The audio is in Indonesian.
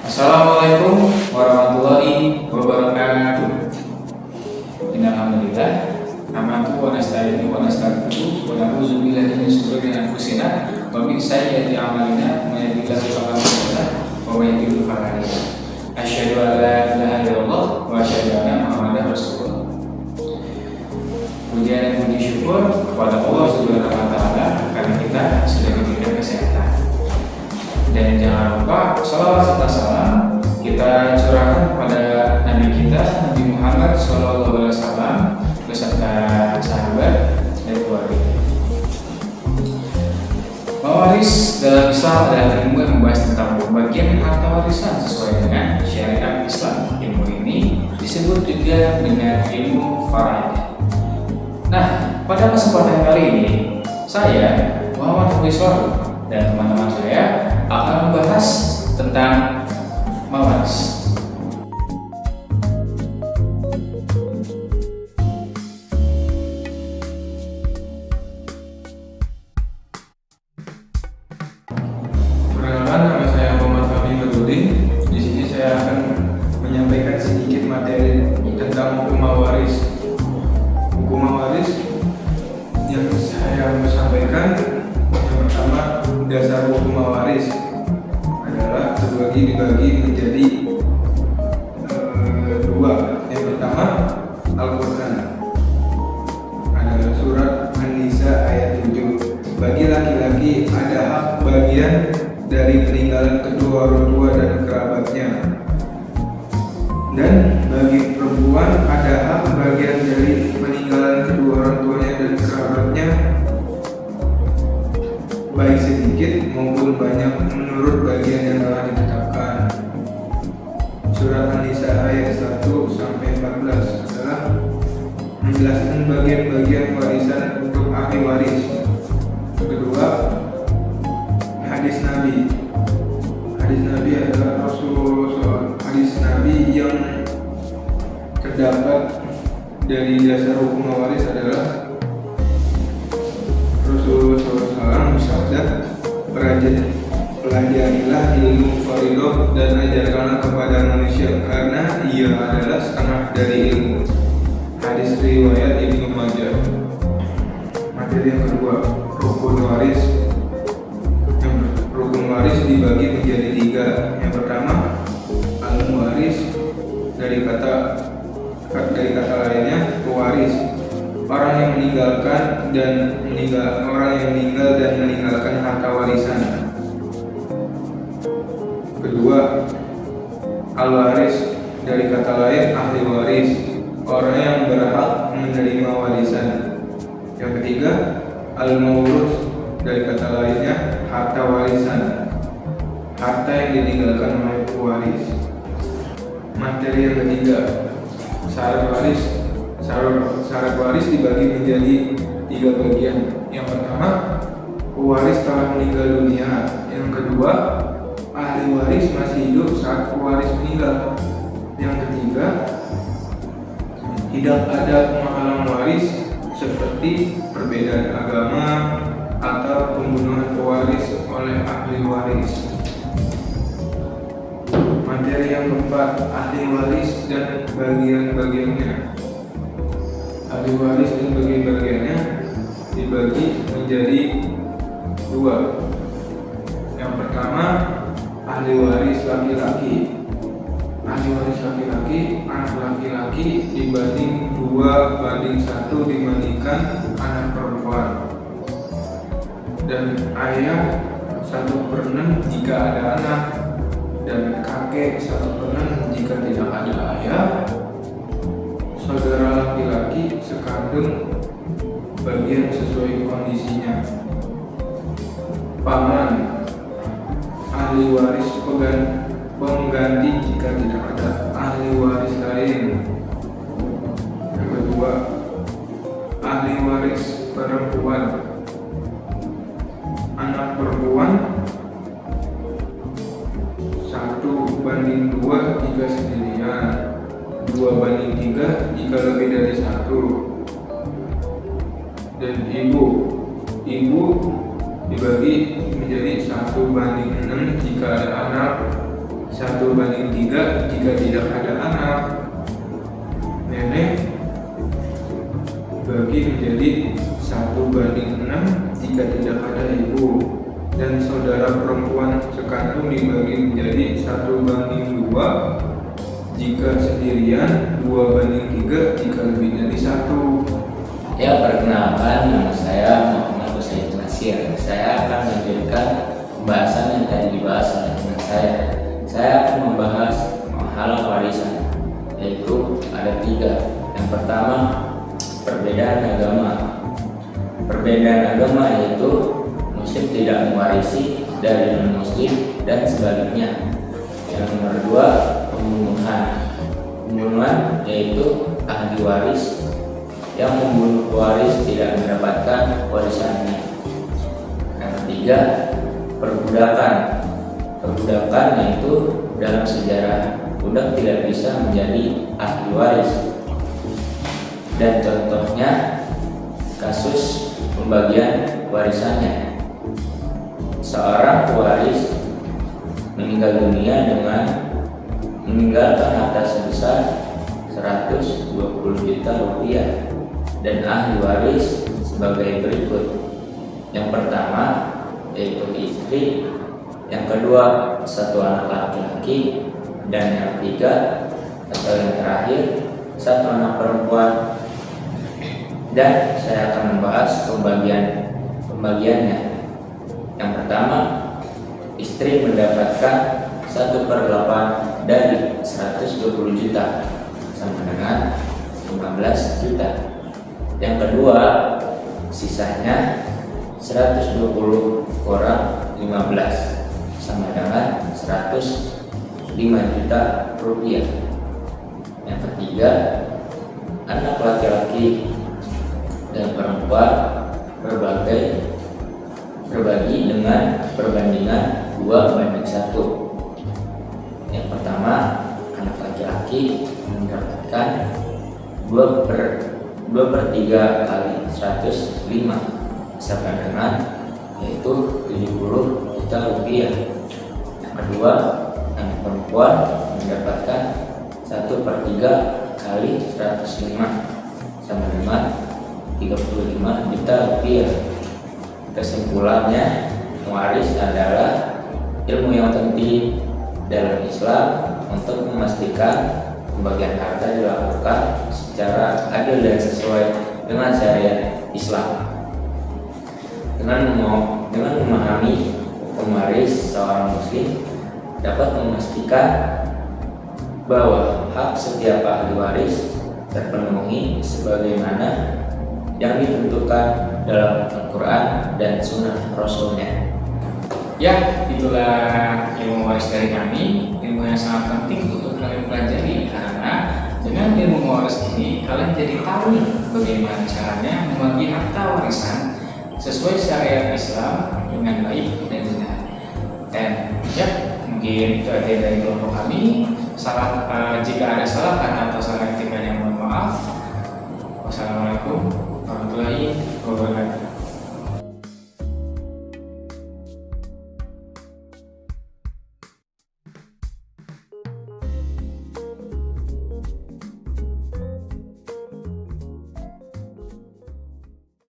Assalamualaikum warahmatullahi wabarakatuh. Innalhamdulillah nahmaduhu wa nasta'inuhu wa nastaghfiruh wa na'udzu billahi min shururi anfusina wa min sayyiati a'malina may yahdihillahu fala mudilla lahu wa may yudlil fala hadiya lahu. Asyhadu an la ilaha illallah wa asyhadu anna Muhammadar Rasulullah. Puja dan puji syukur kepada Allah Subhanahu wa taala karena kita sudah diberikan kesehatan. Dan jangan lupa salawat serta salam kita curahkan pada Nabi kita Nabi Muhammad SAW beserta sahabat dan keluarga. Mewaris dalam Islam adalah ilmu yang membahas tentang pembagian harta warisan sesuai dengan syariat Islam. Ilmu ini disebut juga dengan ilmu faraid. Nah, pada kesempatan kali ini saya Muhammad Wiswaru dan teman-teman saya akan membahas tentang mewaris. Perkenalkan, nama saya Muhammad Fahmi Nurdin. Di sini saya akan menyampaikan sedikit materi tentang hukum mewaris. Hukum mewaris yang saya mau sampaikan, yang pertama, dasar hukum mewaris adalah dibagi menjadi dua. Yang pertama, Al-Quran adalah surat An-Nisa ayat 7. Bagi laki-laki ada hak bagian dari peninggalan kedua orang tua dan kerabatnya, dan bagi perempuan ada hak bagian dari peninggalan kedua orang tuanya dan kerabatnya, baik sedikit maupun banyak menurut bagian yang telah ditetapkan. Surat An-Nisa ayat 1 sampai 14 adalah menjelaskan bagian-bagian warisan untuk ahli waris. Kedua, hadis Nabi. Hadis Nabi adalah hadis Nabi yang terdapat dari dasar hukum waris adalah Rasulullah SAW bersabda, pelajarilah ilmu faridah dan ajarkanlah kepada manusia karena ia adalah setengah dari ilmu. Hadis riwayat Ibnu Majah. Materi yang kedua, rukun waris. Rukun waris dibagi menjadi tiga. Yang pertama, al-muwaris, dari kata lainnya pewaris, orang yang meninggal dan meninggalkan harta warisan. Kedua, al-waris, dari kata lain ahli waris, orang yang berhak menerima warisan. Yang ketiga, al-mawrus, dari kata lainnya harta warisan, harta yang ditinggalkan oleh pewaris. Materi yang ketiga, syarat waris. Syarat waris dibagi menjadi tiga bagian. Yang pertama, pewaris telah meninggal dunia. Yang kedua, ahli waris masih hidup saat pewaris meninggal. Yang ketiga, tidak ada penghalang waris seperti perbedaan agama atau pembunuhan pewaris oleh ahli waris. Materi yang keempat, ahli waris dan bagian-bagiannya. Ahli waris dan bagian-bagiannya dibagi menjadi dua. Yang pertama, ahli waris laki-laki. Ahli waris laki-laki, anak laki-laki dibanding 2:1 dibandingkan anak perempuan, dan ayah 1/6 jika ada anak, dan kakek 1/6 jika tidak ada ayah. Saudara laki-laki sekandung bagian sesuai kondisinya. Paman, ahli waris pengganti jika tidak ada ahli waris lain. Yang kedua, ahli waris perempuan. Anak perempuan 1:2 jika sendirian, 2:3 jika lebih dari 1. Dan ibu dibagi menjadi 1/6 jika ada anak, 1/3 tidak ada anak, nenek bagi menjadi 1:6 jika tidak ada ibu, dan saudara perempuan sekandung dibagi menjadi 1:2 jika sendirian, 2:3 jika lebih dari 1. Ya, perkenalkan, nama saya Muhammad Husain Nasir. Saya akan melanjutkan pembahasan yang tadi dibahas oleh teman saya. Saya akan membahas hal warisan, yaitu ada 3. Yang pertama, perbedaan agama. Perbedaan agama yaitu Muslim tidak mewarisi dari non-Muslim dan sebaliknya. Yang nomor 2, pembunuhan. Pembunuhan yaitu ahli waris yang membunuh waris tidak mendapatkan warisannya. Yang ketiga, perbudakan. Perbudakan yaitu dalam sejarah budak tidak bisa menjadi ahli waris. Dan contohnya kasus pembagian warisannya. Seorang pewaris meninggal dunia dengan meninggalkan harta sebesar 120 juta rupiah dan ahli waris sebagai berikut. Yang pertama yaitu istri, yang kedua 1 anak laki-laki, dan yang ketiga atau yang terakhir 1 anak perempuan. Dan saya akan membahas pembagiannya. Yang pertama, istri mendapatkan 1/8 dari 120 juta sama dengan 15 juta. Yang kedua, sisanya 120 kurang 15 sama dengan 105 juta rupiah. Yang ketiga, anak laki-laki dan perempuan berbagi dengan perbandingan 2:1. Yang pertama, anak laki-laki mendapatkan 2/3 kali 105 sama dengan yaitu 70 juta rupiah. Yang kedua, anak perempuan mendapatkan 1/3 kali 105 sama dengan 35 juta rupiah. Kesimpulannya, mewaris adalah ilmu yang penting dalam Islam untuk memastikan pembagian harta dilakukan secara adil dan sesuai dengan syariat Islam. Dengan memahami hukum waris, seorang muslim dapat memastikan bahwa hak setiap ahli waris terpenuhi sebagaimana yang ditentukan dalam Al-Quran dan Sunnah Rasulnya. Ya, itulah ilmu waris dari kami, ilmu yang sangat penting untuk kalian pelajari, karena dengan ilmu waris ini kalian jadi tahu nih bagaimana caranya membagi harta warisan sesuai syariat Islam dengan baik dan benar. Dan ya, mungkin itu aja dari kelompok kami. Jika ada salah kata atau salah etika, yang mohon maaf. Wassalamualaikum warahmatullahi wabarakatuh.